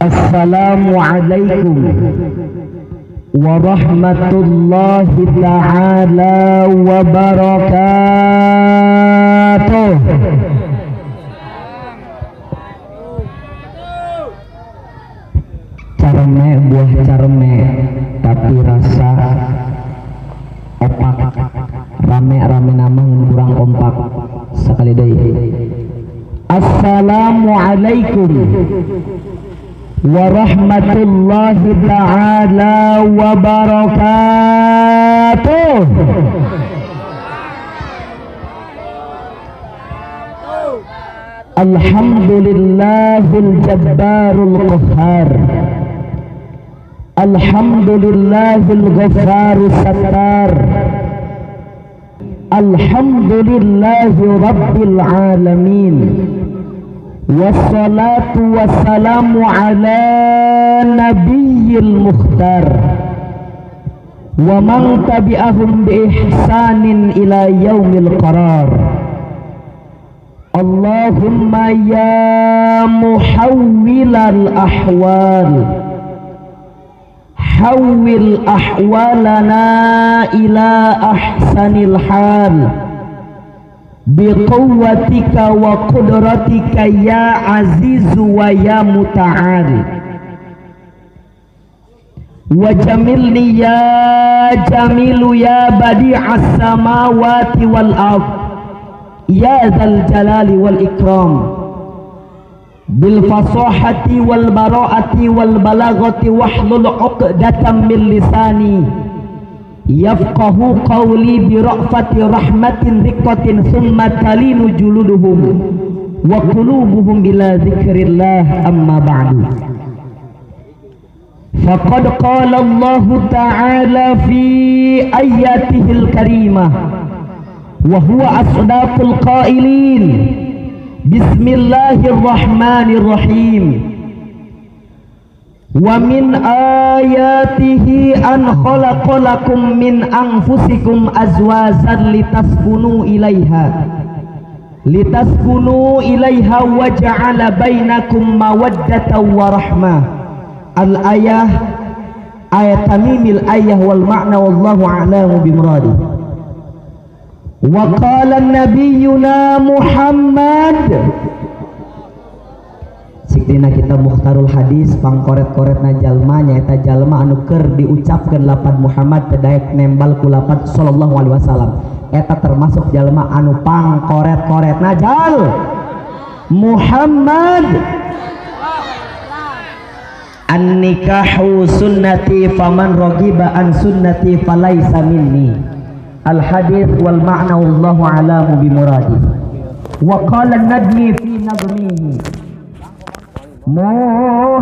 Assalamualaikum warahmatullahi ta'ala wabarakatuh. Carme buah carme tapi rasa opak, rame-rame nama kurang kompak sekali deui. Assalamualaikum warahmatullahi ta'ala wabarakatuh. Alhamdulillahil jabbarul qahhar, alhamdulillahil ghaffarus sattar, alhamdulillahi rabbil alamin. Wassalatu wassalamu ala nabiyyil mukhtar wa man tabi'ahum bi ihsanin ila yaumil qarar. Allahumma ya muhawwilal ahwal hawwil ahwalana ila ahsanil hal biquwwatika wa qudratika ya azizu wa ya muta'al. Wa jamilni ya jamilu ya badi'as samawati wal ard ya dzal jalali wal ikram bil fasahati wal bara'ati wal balaghati wahlul 'uqdatam min lisani yafqahu qawli bi ra'fati rahmatin riqqatin thumma talinu juluduhum wa qulubuhum ila dzikrillah amma ba'du. Faqad qala Allah ta'ala fi ayatihil karimah wa huwa asdaqul qailin bismillahirrahmanirrahim. Wa min ayatihi an khalaqalakum min anfusikum azwazan litaskunu ilaiha wa ja'ala bainakum mawaddatan wa rahmah. Al-ayah ayat tamimil ayah wal ma'na wallahu a'lamu bimuradi. Wa qala nabiyyuna Muhammad sikdina kita mukhtarul hadis pangkoret-koretna jalma nyaeta jalma anu keur diucapkeun lapad Muhammad teu daek nembal ku lapad sallallahu alaihi wasallam. Eta termasuk jalma anu pangkoret-koretna jal Muhammad. An-nikahu sunnati faman raghiba an sunnati falaisa minni. Al-hadis wal ma'na wallahu a'lamu bimuradi. Wa qala an-nadmi fi nadmihi Muhammadun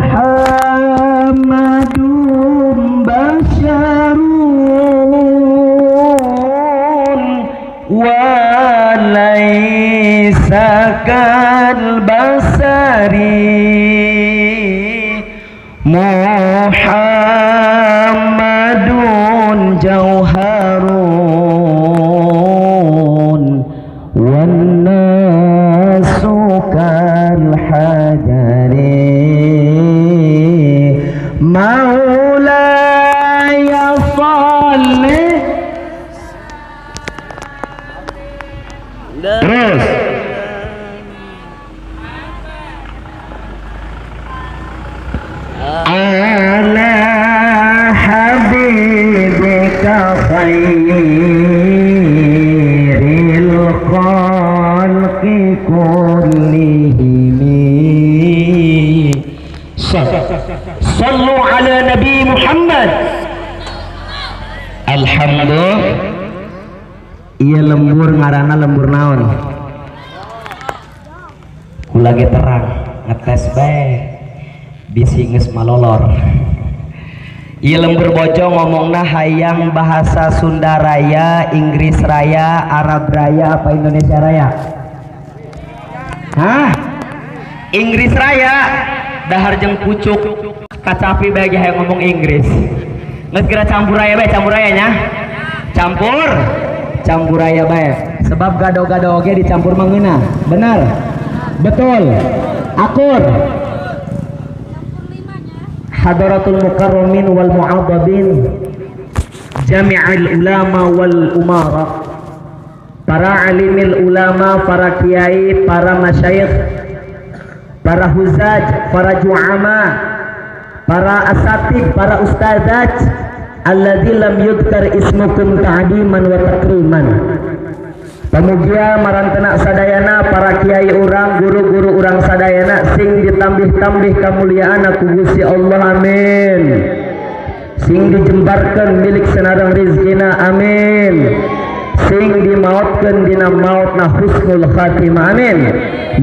basyarun wa laysa kal basari. Muhammadun jauharun wan nasu kal hajari. Maulaya salli terus ala habibika khairil khalqi kullihim. Sallu ala Nabi Muhammad. Alhamdulillah. Iya lembur ngaranna lembur naon? Kula ge terang ngetes bae bisi geus malolor. Iya lembur bojo ngomongna hayang bahasa Sunda Raya, Inggris Raya, Arab Raya apa Indonesia Raya? Hah? Inggris Raya. Dahar jeung pucuk kacapi bagi hayang ngomong Inggris. Nges kira campur raya bae, campur raya nya. Campur raya bae. Sebab gado-gado oge dicampur mangeuna. Benar? Betul. Akur. hadaratul mukarramin wal mu'adzabin, jami'il ulama wal umara, para alimil ulama, para kiai, para masyayikh, para huzaj, para ju'ama, para asatid, para ustadzat, alladzi lam yudkar ismukum ta'diman wa takriman. Pamugia marantena sadayana para kiai urang, guru-guru urang sadayana sing ditambih-tambih kamuliaan ku Gusti Allah, amin. Sing dijembarkeun milik senarang rizkina, amin. Sing dimautkeun dina mautna husnul khatimah, amin.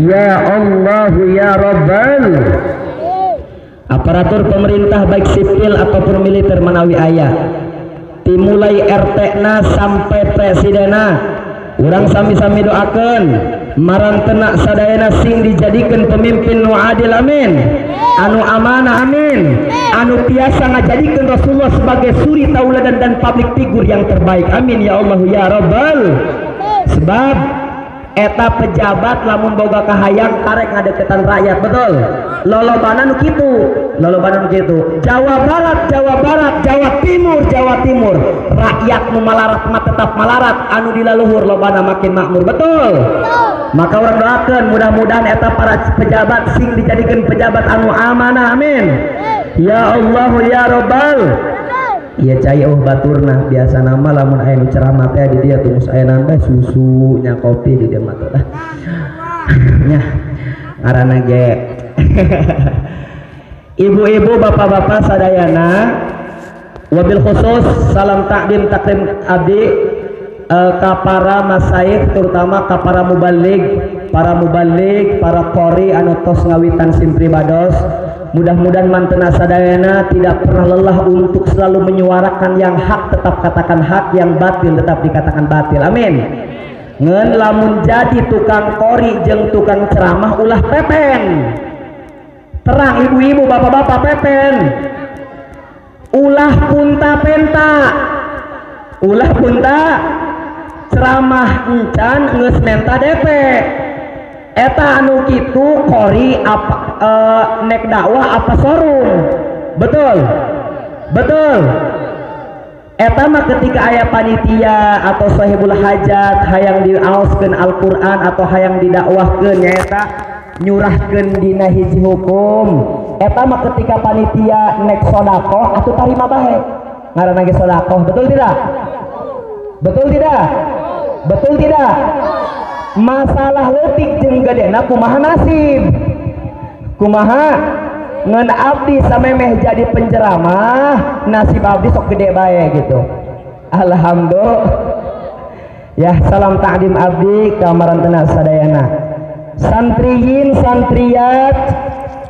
Ya Allah ya Rabbal. Aparatur pemerintah baik sipil ataupun militer menawi aya, dimulai RT na sampai presidena, urang sami-sami doakeun marantena sadayana sing dijadikan pemimpin nu adil, amin. Anu amanah, amin. Anu tiasa ngajadikeun Rasulullah sebagai suri tauladan dan public figure yang terbaik, amin ya Allah ya Rabbal. Sebab eta pejabat lamun boga kahayang karek ngadeketan rakyat, betul. Lolobana nu kitu, lolobana nu kitu. Jawa Barat, Jawa Barat, Jawa Timur, Jawa Timur. Rakyat nu malarat mah tetap malarat, anu di laluhur lobana makin makmur, betul. Maka orang doakeun mudah-mudahan eta para pejabat sing dijadikan pejabat anu amanah, amin. Ya Allah ya Rabbal. Iya cai baturna biasa nama lamun aya nu ceramah teh di dieu tumus aya nambah susu nya kopi di dieu mah teh. Nya ngaranna ge ibu-ibu bapak-bapak sadayana, wabil khusus salam takdim takrim abdi ka para masyayikh, terutama ka para muballigh, para qori anu tos ngawitan sim pribados. Mudah-mudahan mantena sadayana tidak pernah lelah untuk selalu menyuarakan yang hak tetap katakan hak, yang batil tetap dikatakan batil, amin. Ngen lamun jadi tukang qori jeung tukang ceramah ulah pepen. Terang ibu-ibu bapak-bapak pepen. Ulah punta penta. Ulah punta ceramah encan geus menta DP. Eta anu kitu qori apa nek dakwah apa sorum, betul, betul. Eta mah ketika aya panitia atau sahibul hajat hayang diaoskeun Al-Qur'an atau hayang didakwahkeun nyaeta nyurahkeun dina hiji hukum. Eta mah ketika panitia nek sedekah atuh tarima bae. Ngaranna ge sedekah, betul tidak? Betul tidak? Betul tidak? Masalah leutik jeung gedena kumaha nasib, kumaha ngan abdi samemeh jadi penceramah nasib abdi sok gede bae gitu. Alhamdulillah ya. Salam takdim abdi ka marantena sadayana, santriyin santriyat,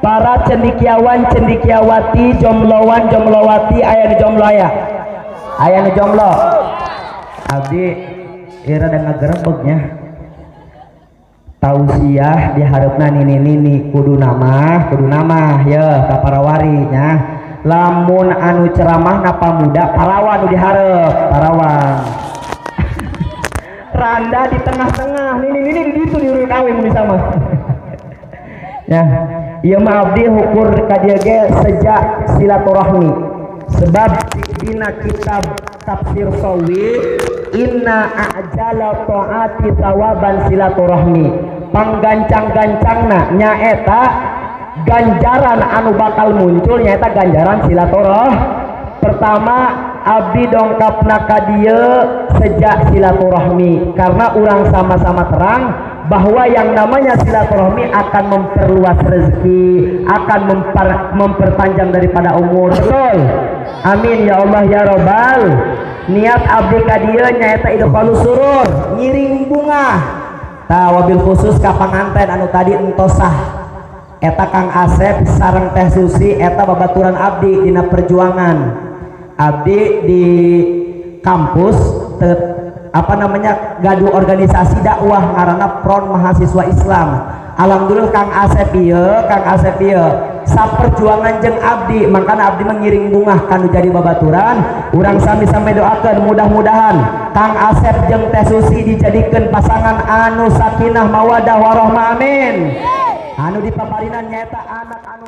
para cendikiawan cendikiawati, jomblowan jomblowati, aya nu jomblo aya nu jomblo abdi ieu rada ngagerebegnya. Tausiah diharapna nini kudu nama ya ka para wari nya. Lamun anu ceramah na pamuda parawan nu dihareup parawan. Randa di tengah-tengah nini di ditu di urang awe mun sama. Ya, ieu mah abdi hukur ka dieu ge sejak silaturahmi. Sebab dina kitab tafsir sawi inna a'jala ta'ati tawaban silaturahmi, panggancang-gancangna nyaeta ganjaran anu bakal muncul nyaeta ganjaran silaturahmi. Pertama abdi dongkapna ka dieu sejak silaturahmi, karena urang sama-sama terang bahwa yang namanya silaturahmi akan memperluas rezeki, akan memperpanjang daripada umur, betul. Amin ya Allah ya Rabbal. Niat abdi ka dieu nyaeta idkhalus surur, ngiring bunga. Tah wabil khusus ka panganten anu tadi entosah eta Kang Asep sareng Teh Susi, eta babaturan abdi dina perjuangan. Abdi di kampus gaduh organisasi dakwah ngaranna Front Mahasiswa Islam. Alhamdulillah Kang Asep ieu saperjuangan jeung abdi, makana abdi mengiring bunga kanu jadi babaturan. Urang sami-sami doakeun mudah-mudahan Kang Asep jeung Teh Susi dijadikeun pasangan anu sakinah mawadah warahmah, amin. Anu dipaparinan nyaeta anak anu